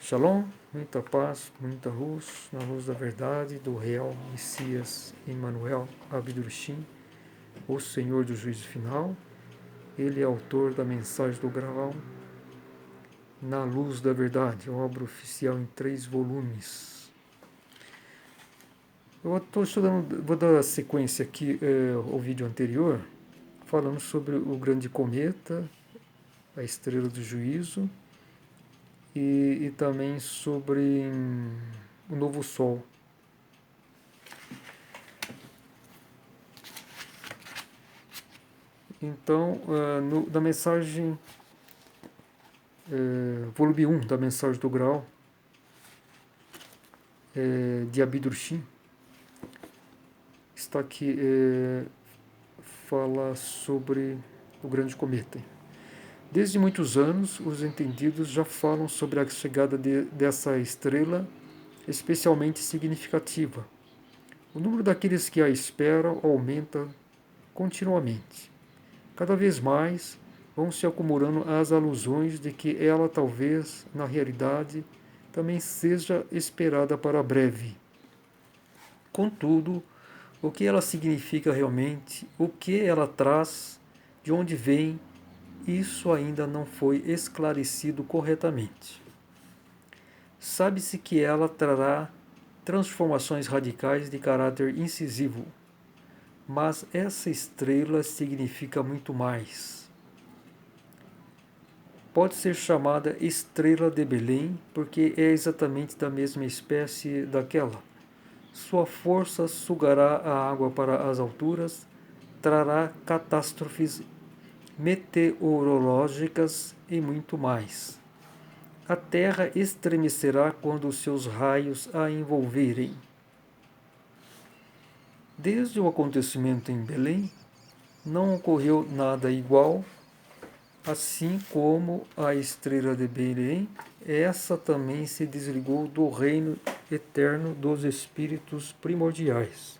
Shalom, muita paz, muita luz, na luz da verdade do real Messias Emmanuel Abdurshim, o Senhor do Juízo Final. Ele é autor da mensagem do Graal, Na Luz da Verdade, obra oficial em 3 volumes. Eu estou estudando, vou dar sequência aqui ao vídeo anterior, falando sobre o grande cometa, a estrela do juízo, e também sobre o novo sol. Então, da mensagem, volume 1 da mensagem do Graal, de Abdurshim, está aqui, fala sobre o grande cometa. Desde muitos anos, os entendidos já falam sobre a chegada dessa estrela especialmente significativa. O número daqueles que a esperam aumenta continuamente. Cada vez mais vão se acumulando as alusões de que ela talvez, na realidade, também seja esperada para breve. Contudo, o que ela significa realmente, o que ela traz, de onde vem, isso ainda não foi esclarecido corretamente. Sabe-se que ela trará transformações radicais de caráter incisivo, mas essa estrela significa muito mais. Pode ser chamada Estrela de Belém porque é exatamente da mesma espécie daquela. Sua força sugará a água para as alturas, trará catástrofes meteorológicas e muito mais. A terra estremecerá quando os seus raios a envolverem. Desde o acontecimento em Belém, não ocorreu nada igual, assim como a estrela de Belém, essa também se desligou do reino eterno dos espíritos primordiais.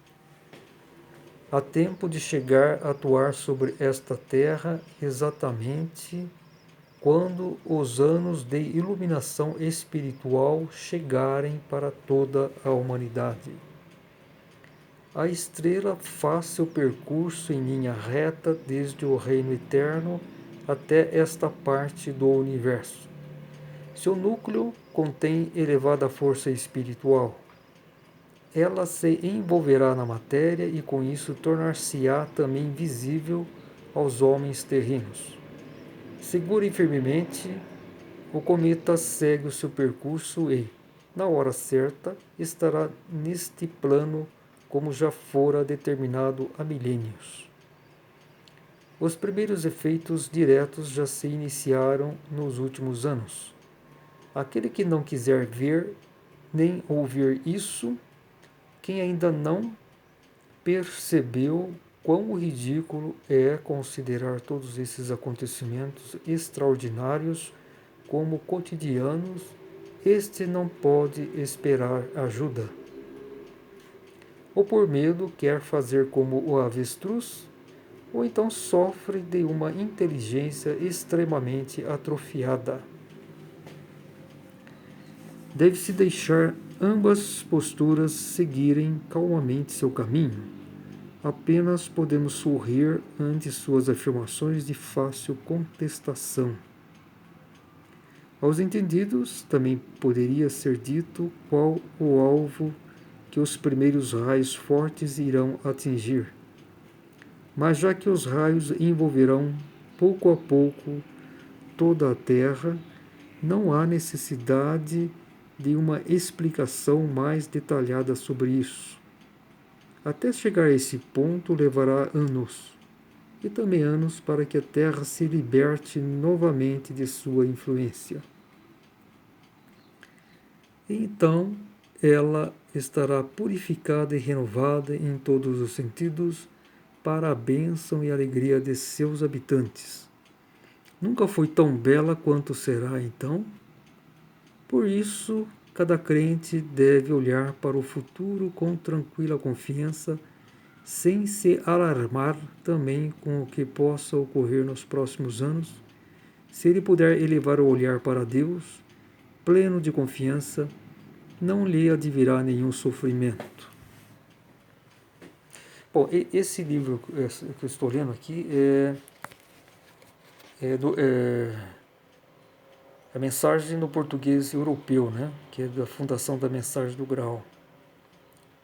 Há tempo de chegar a atuar sobre esta terra exatamente quando os anos de iluminação espiritual chegarem para toda a humanidade. A estrela faz seu percurso em linha reta desde o reino eterno até esta parte do universo. Seu núcleo contém elevada força espiritual. Ela se envolverá na matéria e com isso tornar-se-á também visível aos homens terrenos. Segura e firmemente, o cometa segue o seu percurso e, na hora certa, estará neste plano como já fora determinado há milênios. Os primeiros efeitos diretos já se iniciaram nos últimos anos. Aquele que não quiser ver nem ouvir isso, quem ainda não percebeu quão ridículo é considerar todos esses acontecimentos extraordinários como cotidianos, este não pode esperar ajuda. Ou por medo quer fazer como o avestruz, ou então sofre de uma inteligência extremamente atrofiada. Deve-se deixar ambas posturas seguirem calmamente seu caminho. Apenas podemos sorrir ante suas afirmações de fácil contestação. Aos entendidos, também poderia ser dito qual o alvo que os primeiros raios fortes irão atingir. Mas já que os raios envolverão pouco a pouco toda a Terra, não há necessidade de uma explicação mais detalhada sobre isso. Até chegar a esse ponto levará anos, e também anos para que a Terra se liberte novamente de sua influência. Então, ela estará purificada e renovada em todos os sentidos para a bênção e alegria de seus habitantes. Nunca foi tão bela quanto será então. Por isso, cada crente deve olhar para o futuro com tranquila confiança, sem se alarmar também com o que possa ocorrer nos próximos anos. Se ele puder elevar o olhar para Deus, pleno de confiança, não lhe advirá nenhum sofrimento. Bom, esse livro que eu estou lendo aqui é a mensagem no português europeu, né? Que é da Fundação da Mensagem do Graal,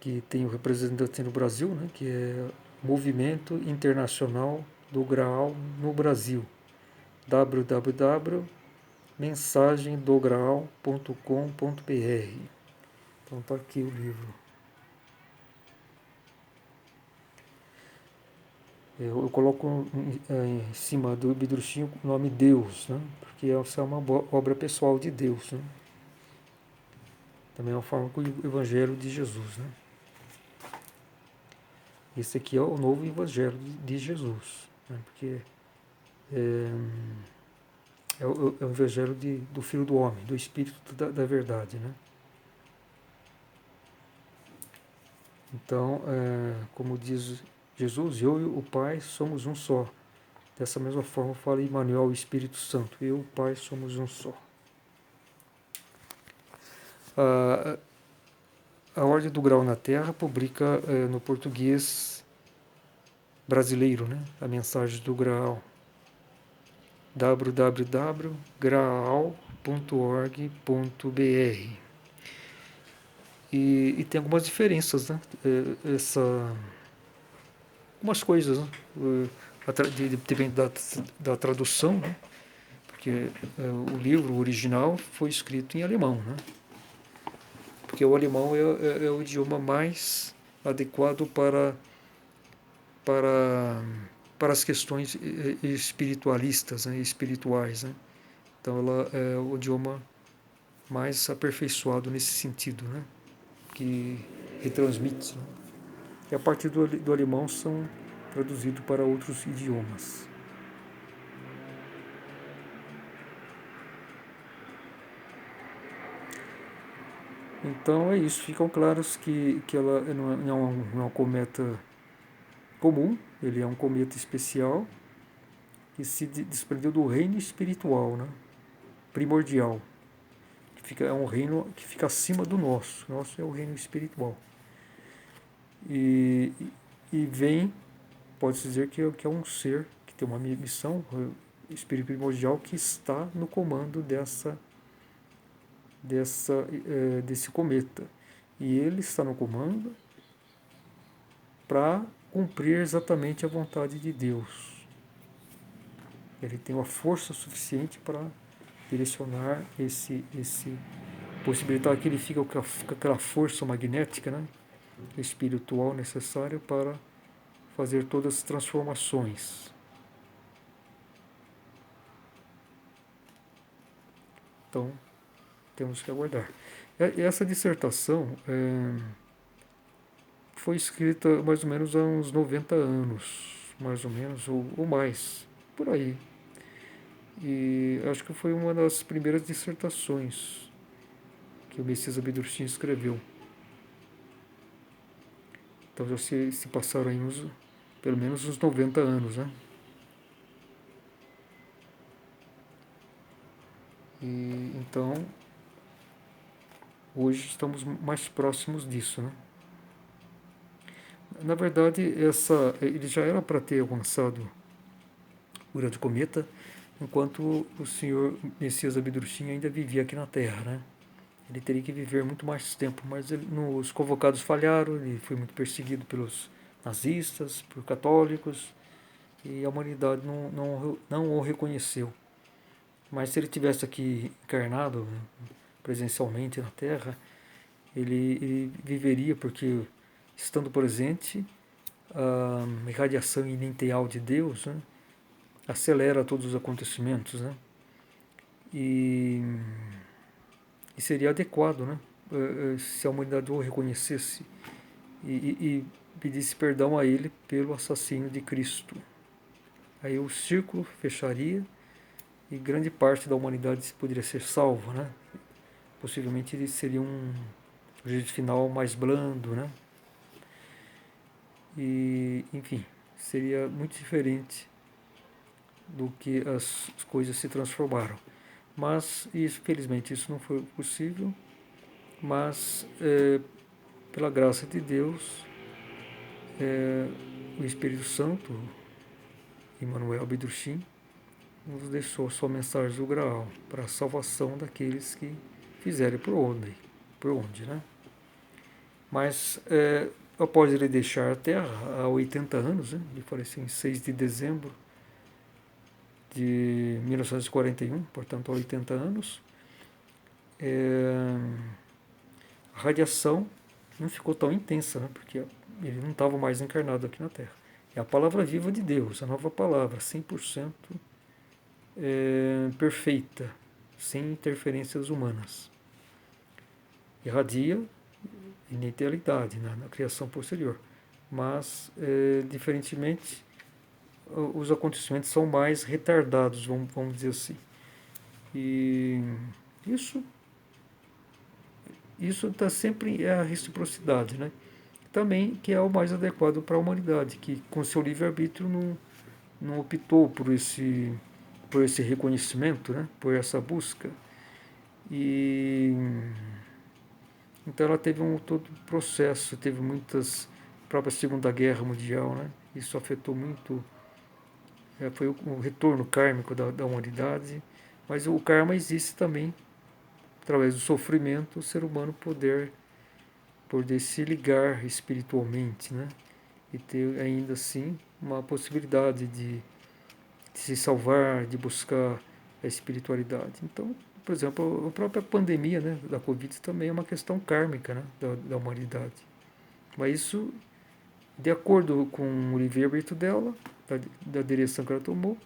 que tem o representante no Brasil, né? Que é Movimento Internacional do Graal no Brasil, www.mensagemdograal.com.br. Então está aqui o livro. Eu coloco em cima do Bidruchinho o nome Deus, né? Porque essa é uma obra pessoal de Deus, né? Também é uma forma com o Evangelho de Jesus, né? Esse aqui é o novo Evangelho de Jesus, né? Porque é o Evangelho do Filho do Homem, do Espírito da Verdade, né? Então, como diz Jesus, eu e o Pai somos um só. Dessa mesma forma fala Emmanuel, o Espírito Santo. Eu e o Pai somos um só. A Ordem do Grau na Terra publica no português brasileiro, né? A mensagem do Graal. www.graal.org.br. E tem algumas diferenças, né? Algumas coisas, né? Depende da tradução, né? Porque o livro original foi escrito em alemão, né? Porque o alemão é o idioma mais adequado para as questões espiritualistas, né? Espirituais, né? Então ela é o idioma mais aperfeiçoado nesse sentido, né? Que retransmite, né? E a partir do alemão são traduzidos para outros idiomas. Então é isso, ficam claros que ela não é um cometa comum, ele é um cometa especial que se desprendeu do reino espiritual, né? Primordial. É um reino que fica acima do nosso. Nosso é o reino espiritual. E vem, pode-se dizer que é um ser que tem uma missão, espírito primordial, que está no comando desse cometa. E ele está no comando para cumprir exatamente a vontade de Deus. Ele tem uma força suficiente para direcionar possibilitar que ele fique com aquela força magnética, né, espiritual necessária para fazer todas as transformações. Então, temos que aguardar. Essa dissertação foi escrita mais ou menos há uns 90 anos, mais ou menos, ou mais, por aí. E acho que foi uma das primeiras dissertações que o Messias Abdurchin escreveu. Então já se passaram aí pelo menos uns 90 anos, né? E então hoje estamos mais próximos disso, né? Na verdade, ele já era para ter alcançado o grande cometa, enquanto o senhor Messias Abdurchin ainda vivia aqui na Terra, né? Ele teria que viver muito mais tempo, mas os convocados falharam, ele foi muito perseguido pelos nazistas, por católicos, e a humanidade não o reconheceu. Mas se ele tivesse aqui encarnado presencialmente na Terra, ele viveria, porque estando presente, a irradiação inercial de Deus, né, acelera todos os acontecimentos, né, e seria adequado, né, se a humanidade o reconhecesse e pedisse perdão a ele pelo assassínio de Cristo. Aí o círculo fecharia e grande parte da humanidade poderia ser salva, né? Possivelmente ele seria um jeito final mais blando, né? E, enfim, seria muito diferente do que as coisas se transformaram. Mas, felizmente, isso não foi possível, mas, pela graça de Deus, o Espírito Santo, Emmanuel Abidrushim, nos deixou sua mensagem do Graal para a salvação daqueles que fizerem por onde, né? Mas, após ele deixar a Terra, há 80 anos, né? Ele faleceu em 6 de dezembro de 1941, portanto há 80 anos, a radiação não ficou tão intensa, né? Porque ele não estava mais encarnado aqui na Terra. É a palavra viva de Deus, a nova palavra, 100% perfeita, sem interferências humanas. Irradia em eternidade, na criação posterior. Mas, diferentemente, os acontecimentos são mais retardados, vamos dizer assim. E isso está sempre a reciprocidade, né? Também que é o mais adequado para a humanidade, que com seu livre-arbítrio não optou por esse reconhecimento, né? Por essa busca. E então ela teve todo um processo, teve muitas, a própria Segunda Guerra Mundial, né? Isso afetou muito, foi o retorno kármico da humanidade, mas o karma existe também através do sofrimento, o ser humano poder se ligar espiritualmente, né? E ter ainda assim uma possibilidade de se salvar, de buscar a espiritualidade. Então, por exemplo, a própria pandemia, né, da Covid também é uma questão kármica, né, da humanidade. Mas isso, de acordo com o livre-arbítrio dela, da direção que ela tomou,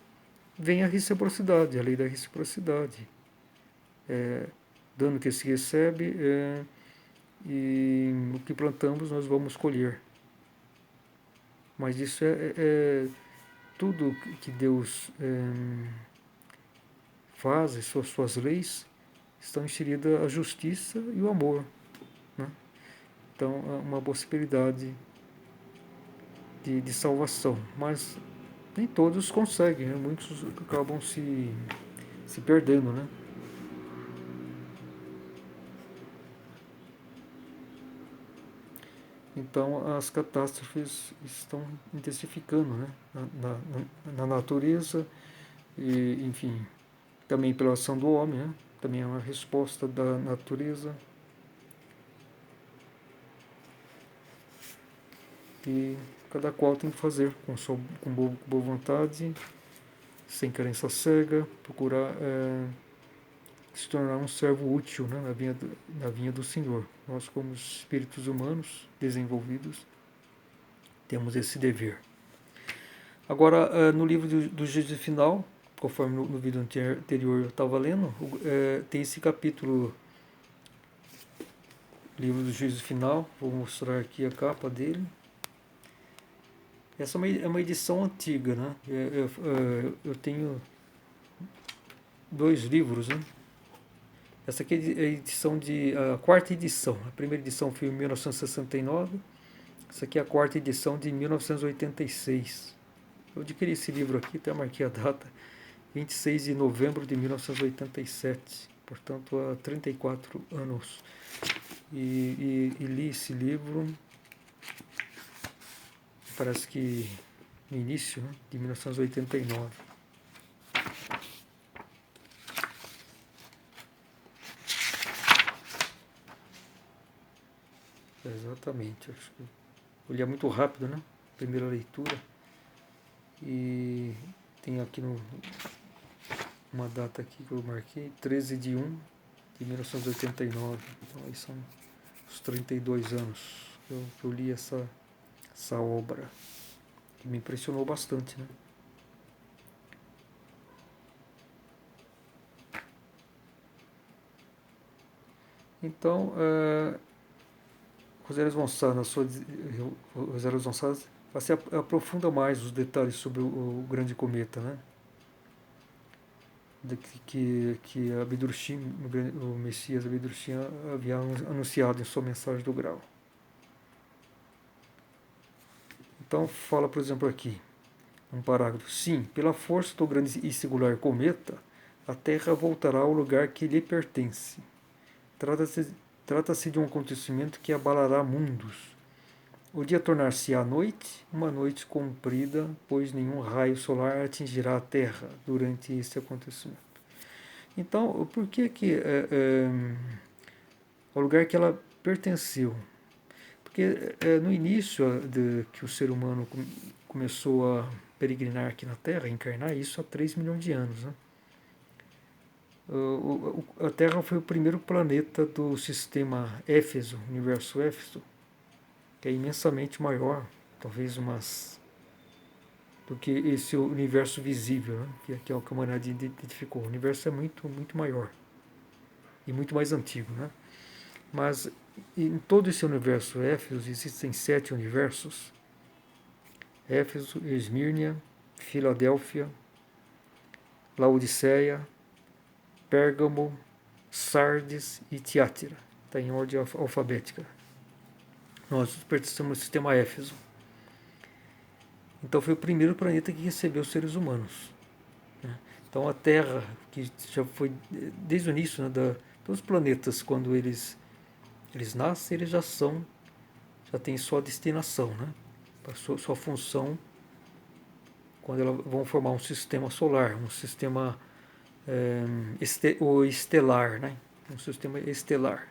vem a reciprocidade, a lei da reciprocidade. Dano que se recebe, e o que plantamos nós vamos colher. Mas isso é tudo que Deus faz, suas leis, estão inseridas a justiça e o amor, né? Então, é uma possibilidade de salvação. Mas nem todos conseguem, né? Muitos acabam se perdendo, né? Então as catástrofes estão intensificando, né? na natureza, e, enfim, também pela ação do homem, né? Também é uma resposta da natureza. E cada qual tem que fazer com boa vontade, sem crença cega, procurar se tornar um servo útil, né, na vinha do Senhor. Nós, como espíritos humanos desenvolvidos, temos esse dever. Agora, no livro do Juízo Final, conforme no vídeo anterior eu estava lendo, tem esse capítulo, livro do Juízo Final. Vou mostrar aqui a capa dele. Essa é uma edição antiga, né? Eu tenho 2 livros, né? Essa aqui é a quarta edição. A primeira edição foi em 1969. Essa aqui é a quarta edição de 1986. Eu adquiri esse livro aqui, até marquei a data, 26 de novembro de 1987. Portanto, há 34 anos. E li esse livro, parece que no início, né, de 1989. Exatamente. Acho que eu lia muito rápido, né? Primeira leitura. E tem aqui uma data aqui que eu marquei, 13 de 1 de 1989. Então aí são os 32 anos que eu li essa obra, que me impressionou bastante, né? Então, Rosérios Gonçalves você aprofunda mais os detalhes sobre o grande cometa, né? Que Abidrushim, o Messias Abidrushim, havia anunciado em sua mensagem do grau. Então fala, por exemplo, aqui, um parágrafo: sim, pela força do grande e singular cometa, a Terra voltará ao lugar que lhe pertence. Trata-se de um acontecimento que abalará mundos. O dia tornar-se-á noite, uma noite comprida, pois nenhum raio solar atingirá a Terra durante esse acontecimento. Então, por que o lugar que ela pertenceu? Porque no início que o ser humano começou a peregrinar aqui na Terra, encarnar, isso há 3 milhões de anos, né? A Terra foi o primeiro planeta do sistema Éfeso, universo Éfeso, que é imensamente maior, talvez do que esse universo visível, né? que é o que a humanidade identificou. O universo é muito, muito maior e muito mais antigo, né? Mas em todo esse universo Éfeso existem 7 universos: Éfeso, Esmírnia, Filadélfia, Laodiceia, Pérgamo, Sardes e Tiátira. Está em ordem alfabética. Nós pertencemos ao sistema Éfeso. Então foi o primeiro planeta que recebeu seres humanos, né? Então a Terra, que já foi desde o início, né, dos planetas, quando eles nascem, eles já têm sua destinação, né? Sua função, quando elas vão formar um sistema solar, um sistema estelar, né? Um sistema estelar.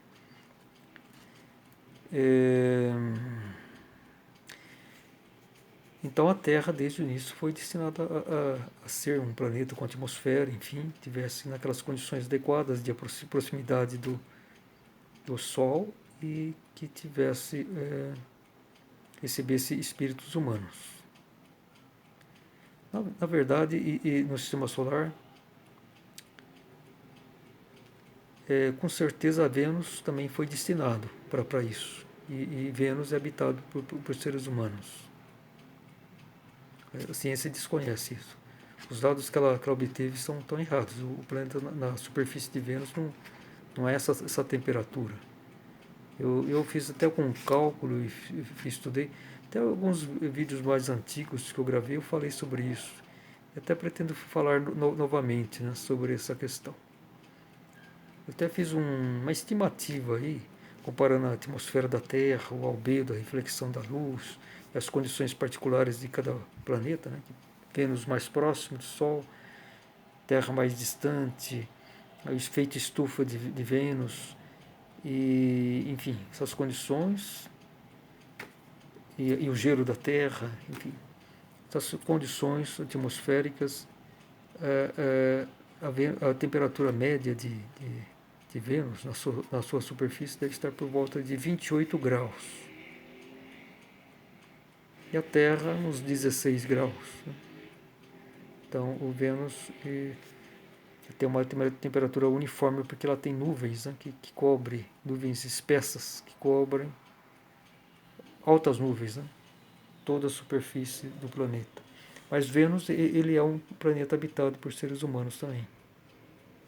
Então a Terra, desde o início, foi destinada a ser um planeta com atmosfera, enfim, tivesse naquelas condições adequadas de proximidade do Sol e que recebesse espíritos humanos. Na verdade, e no sistema solar, com certeza Vênus também foi destinado para isso. E Vênus é habitado por seres humanos. A ciência desconhece isso. Os dados que ela obteve estão errados. O planeta na superfície de Vênus não é essa temperatura. Eu fiz até com um cálculo e estudei. Até alguns vídeos mais antigos que eu gravei, eu falei sobre isso. Eu até pretendo falar novamente, né, sobre essa questão. Eu até fiz uma estimativa aí, comparando a atmosfera da Terra, o albedo, a reflexão da luz, e as condições particulares de cada planeta, né? Vênus mais próximo do Sol, Terra mais distante, o efeito estufa de Vênus, e, enfim, essas condições, e o gelo da Terra, enfim, essas condições atmosféricas, a temperatura média de Vênus na sua superfície deve estar por volta de 28 graus. E a Terra uns 16 graus, né? Então o Vênus tem uma temperatura uniforme porque ela tem nuvens, né, que cobrem, nuvens espessas que cobrem, altas nuvens, né, toda a superfície do planeta. Mas Vênus ele é um planeta habitado por seres humanos também.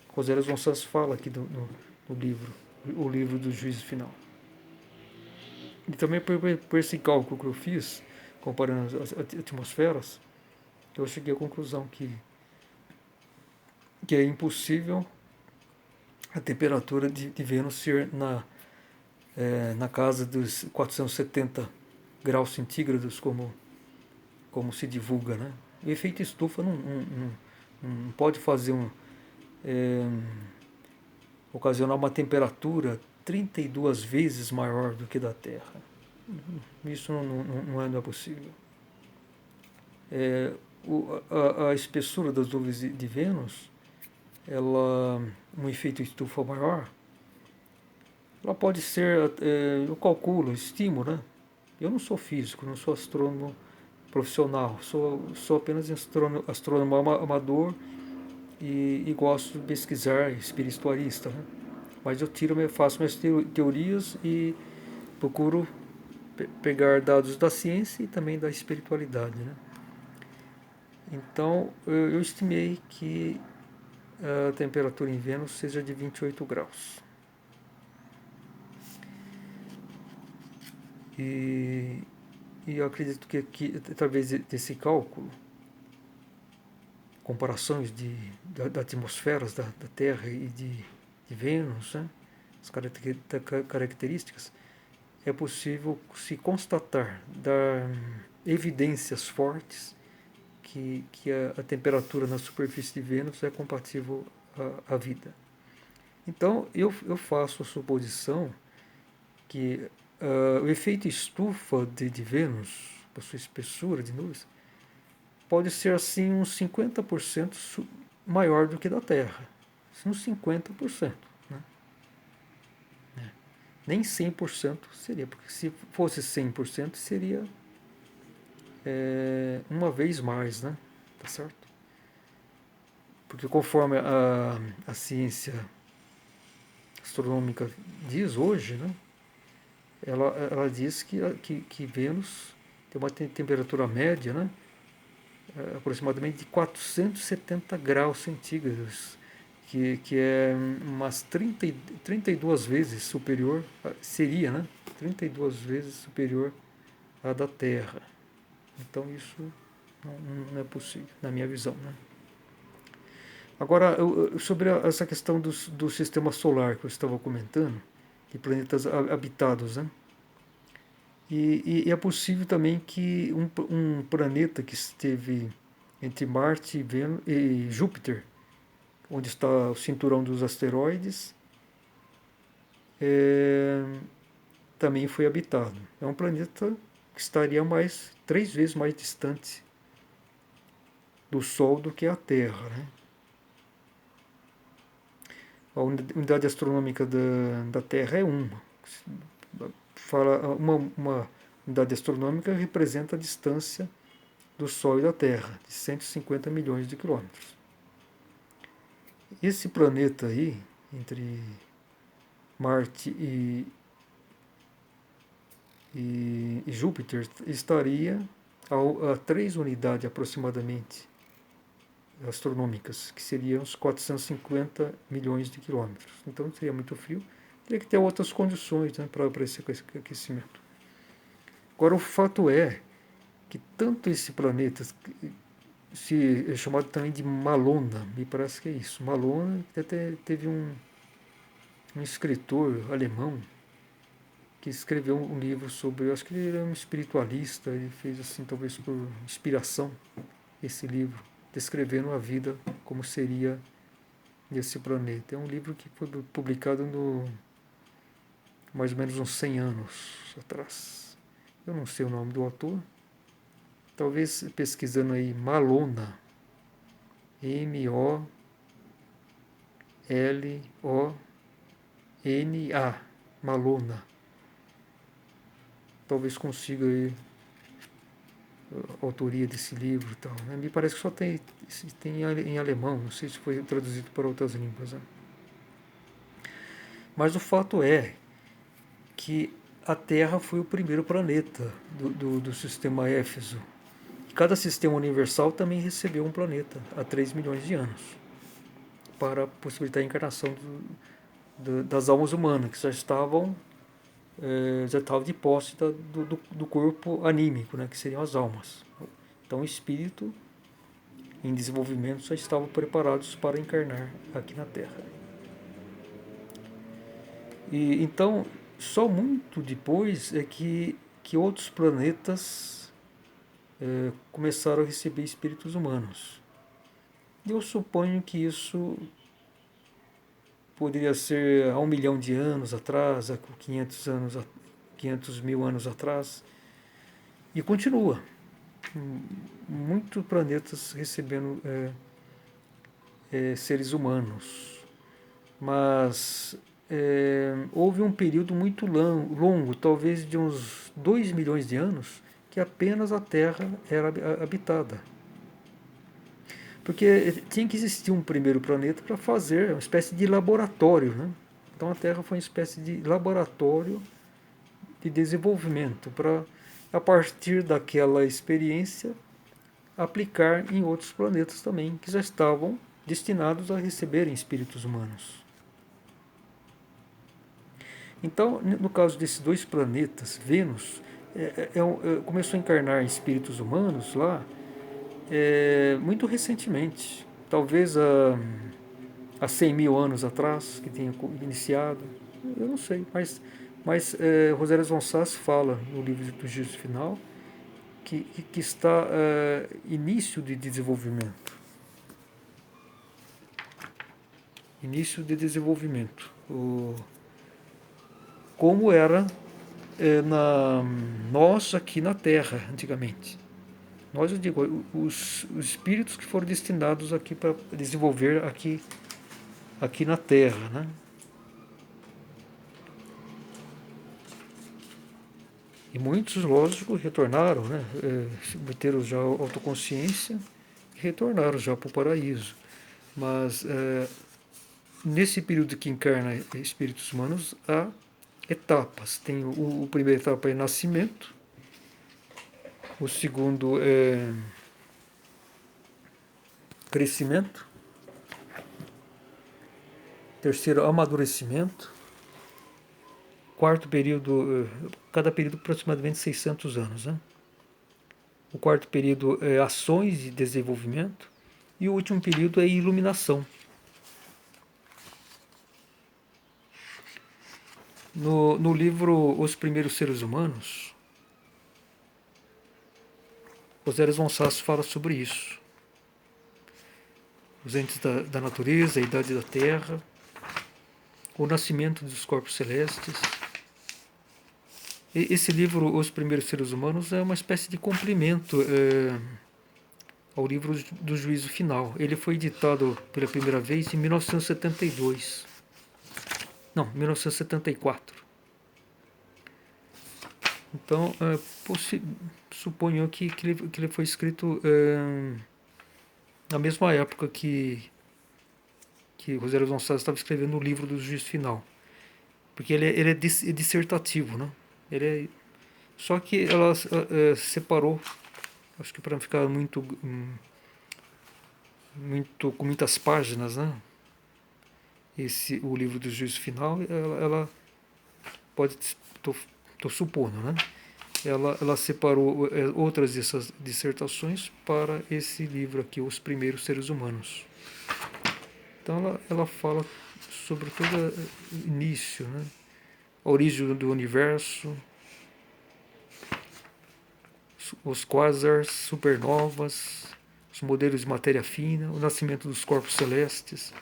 Rosélia Gonçalves fala aqui no livro, o livro do Juízo Final. E também por esse cálculo que eu fiz, comparando as atmosferas, eu cheguei à conclusão que é impossível a temperatura de Vênus ser na casa dos 470 graus centígrados, como se divulga, né? O efeito estufa não pode fazer ocasionar uma temperatura 32 vezes maior do que da Terra. Isso não é possível. A espessura das nuvens de Vênus, um efeito estufa maior, ela pode ser, eu calculo, estimo, né? Eu não sou físico, não sou astrônomo profissional, sou apenas astrônomo amador e gosto de pesquisar, espiritualista, né? Mas eu faço minhas teorias e procuro pegar dados da ciência e também da espiritualidade, né? Então eu estimei que a temperatura em Vênus seja de 28 graus. E eu acredito que através desse cálculo, comparações das atmosferas da Terra e de Vênus, né, as características, é possível se constatar, dar evidências fortes que a temperatura na superfície de Vênus é compatível à vida. Então, eu faço a suposição que o efeito estufa de Vênus, a sua espessura de nuvens, pode ser assim uns 50% maior do que da Terra. Uns 50%. Né? Nem 100% seria, porque se fosse 100% seria uma vez mais, né? Tá certo? Porque conforme a ciência astronômica diz hoje, né? Ela diz que Vênus tem uma temperatura média, né? Aproximadamente de 470 graus centígrados, que é umas 32 vezes superior, seria, né? 32 vezes superior à da Terra. Então isso não é possível, na minha visão. Né? Agora, sobre essa questão do sistema solar que eu estava comentando, de planetas habitados, né? E é possível também que um planeta que esteve entre Marte e Júpiter, onde está o cinturão dos asteroides, também foi habitado. É um planeta que estaria 3 vezes mais distante do Sol do que a Terra. Né? A unidade astronômica da Terra é 1. Uma unidade astronômica representa a distância do Sol e da Terra, de 150 milhões de quilômetros. Esse planeta aí, entre Marte e Júpiter, estaria a 3 unidades aproximadamente astronômicas, que seriam uns 450 milhões de quilômetros. Então seria muito frio. Teria que ter outras condições, né, para esse aquecimento. Agora, o fato é que tanto esse planeta, é chamado também de Malona, me parece que é isso. Malona até teve um escritor alemão que escreveu um livro sobre, eu acho que ele era um espiritualista, ele fez assim, talvez por inspiração, esse livro, descrevendo a vida como seria nesse planeta. É um livro que foi publicado mais ou menos uns 100 anos atrás. Eu não sei o nome do autor. Talvez pesquisando aí Malona, Molona, Malona. Talvez consiga aí a autoria desse livro e tal. Né? Me parece que só tem em alemão, não sei se foi traduzido para outras línguas. Né? Mas o fato é que a Terra foi o primeiro planeta do sistema Éfeso. Cada sistema universal também recebeu um planeta há 3 milhões de anos para possibilitar a encarnação das almas humanas, que já estavam de posse do corpo anímico, né, que seriam as almas. Então o espírito em desenvolvimento já estavam preparados para encarnar aqui na Terra. E então só muito depois é que outros planetas começaram a receber espíritos humanos. Eu suponho que isso poderia ser há 1 milhão de anos atrás, há 500 mil anos atrás, e continua. Muitos planetas recebendo seres humanos. Mas houve um período muito longo, talvez de uns 2 milhões de anos, que apenas a Terra era habitada. Porque tinha que existir um primeiro planeta para fazer uma espécie de laboratório. Né? Então a Terra foi uma espécie de laboratório de desenvolvimento para, a partir daquela experiência, aplicar em outros planetas também, que já estavam destinados a receberem espíritos humanos. Então, no caso desses 2 planetas, Vênus começou a encarnar espíritos humanos lá muito recentemente, talvez há 100 mil anos atrás, que tenha iniciado, eu não sei, mas José von Sass fala no livro do Juízo Final que está início de desenvolvimento. Início de desenvolvimento. Como era nós aqui na Terra, antigamente. Nós, eu digo, os espíritos que foram destinados aqui para desenvolver aqui na Terra, né? E muitos, lógico, retornaram, né? Obteram já autoconsciência e retornaram já para o paraíso. Mas nesse período que encarna espíritos humanos, há etapas. Tem a primeira etapa é nascimento, o segundo é crescimento, terceiro amadurecimento, quarto período, cada período aproximadamente 600 anos, né? O quarto período é ações e desenvolvimento e o último período é iluminação. No livro Os Primeiros Seres Humanos, José von Sass fala sobre isso. Os entes da natureza, a idade da Terra, o nascimento dos corpos celestes. Esse livro, Os Primeiros Seres Humanos, é uma espécie de complemento ao livro do Juízo Final. Ele foi editado pela primeira vez em 1972. Não, 1974. Então, suponho que ele foi escrito na mesma época que José von Sass estava escrevendo o livro do Juízo Final. Porque ele é dissertativo, né? Só que ela separou, acho que para não ficar com muitas páginas, né? O livro do Juízo Final, ela pode, estou supondo, né? Ela separou outras dessas dissertações para esse livro aqui, Os Primeiros Seres Humanos. Então ela fala sobre todo o início, né? A origem do universo, os quasars, supernovas, os modelos de matéria fina, o nascimento dos corpos celestes,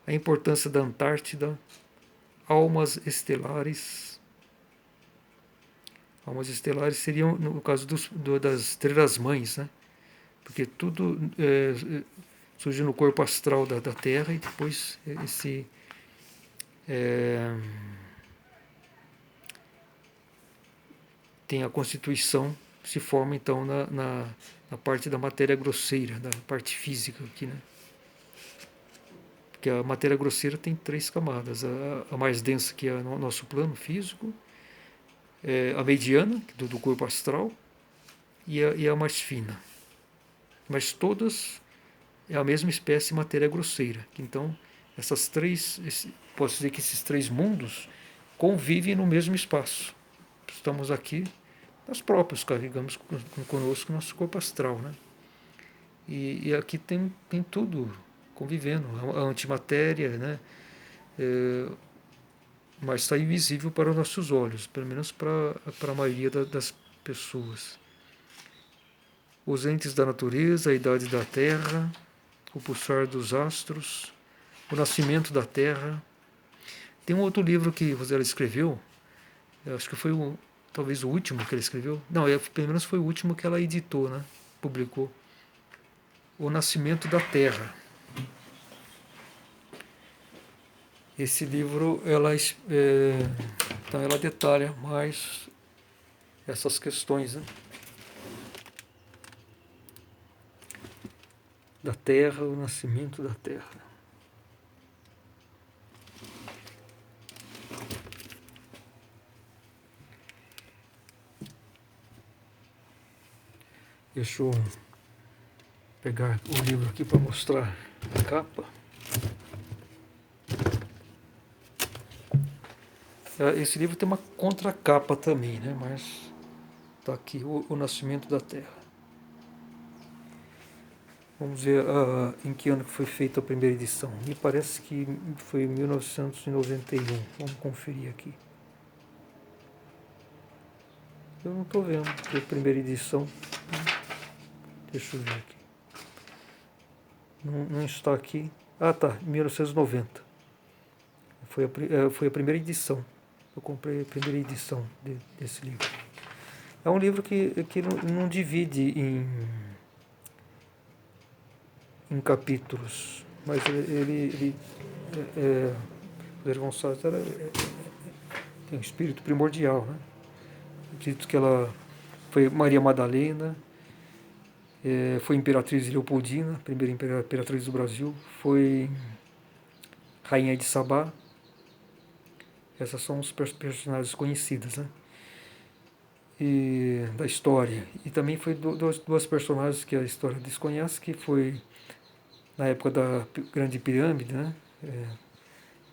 a importância da Antártida, almas estelares. Almas estelares seriam, no caso das estrelas mães, né? Porque tudo surge no corpo astral da Terra e depois tem a constituição, se forma então na parte da matéria grosseira, da parte física aqui, né? Porque a matéria grosseira tem 3 camadas. A mais densa, que é o nosso plano físico, a mediana, do corpo astral, e a mais fina. Mas todas é a mesma espécie de matéria grosseira. Então, posso dizer que esses 3 mundos convivem no mesmo espaço. Estamos aqui, nós próprios carregamos conosco nosso corpo astral, né? E aqui tem tudo convivendo, a antimatéria, né? Mas está invisível para os nossos olhos, pelo menos para a maioria das pessoas. Os entes da natureza, a idade da Terra, o pulsar dos astros, o nascimento da Terra. Tem um outro livro que José escreveu, acho que foi talvez o último que ele escreveu. Não, pelo menos foi o último que ela editou, né? Publicou. O Nascimento da Terra. Esse livro, então ela detalha mais essas questões, né? Da Terra, o nascimento da Terra. Deixa eu pegar o livro aqui para mostrar a capa. Esse livro tem uma contracapa também, né? Mas está aqui o Nascimento da Terra. Vamos ver em que ano que foi feita a primeira edição. Me parece que foi em 1991. Vamos conferir aqui. Eu não estou vendo que a primeira edição. Deixa eu ver aqui. Não está aqui. Ah, tá. 1990. Foi a primeira edição. Eu comprei a primeira edição desse livro. É um livro que não divide em capítulos, mas Rosário Gonçalves tem um espírito primordial, né? Acredito que ela foi Maria Madalena, foi Imperatriz Leopoldina, primeira Imperatriz do Brasil, foi Rainha de Sabá. Essas são os personagens conhecidos, né? Da história. E também foi duas personagens que a história desconhece, que foi na época da Grande Pirâmide, né?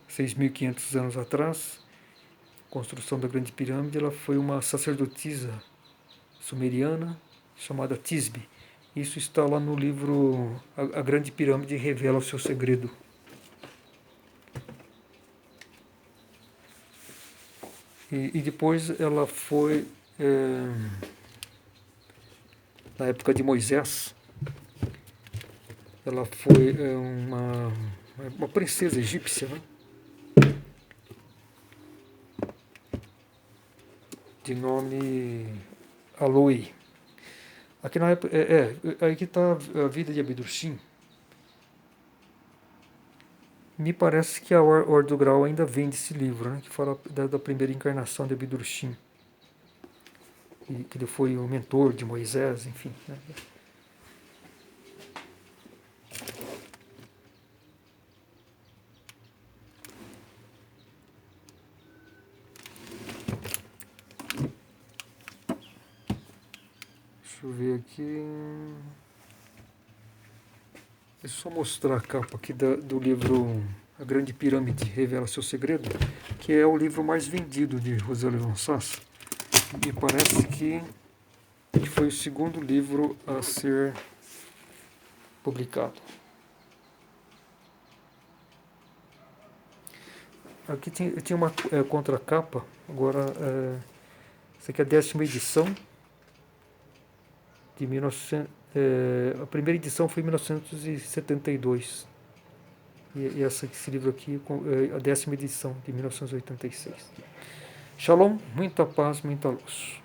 6.500 anos atrás, construção da Grande Pirâmide, ela foi uma sacerdotisa sumeriana chamada Tisbe. Isso está lá no livro A Grande Pirâmide Revela o Seu Segredo. E depois ela foi, na época de Moisés, ela foi uma princesa egípcia, né? De nome Aloe. Aqui na época, aqui está a vida de Abdurshim. Me parece que a Ordem do Grau ainda vem desse livro, né, que fala da primeira encarnação de Abdurshim, que ele foi o mentor de Moisés, enfim. Né. Deixa eu ver aqui. Deixa eu só mostrar a capa aqui do livro A Grande Pirâmide Revela Seu Segredo, que é o livro mais vendido de Rosário Gonçalves. Me parece que foi o segundo livro a ser publicado. Aqui tinha uma contracapa, agora essa aqui é a 10ª edição de 1900. A primeira edição foi em 1972. E esse livro aqui é a 10ª edição de 1986. Shalom, muita paz, muita luz.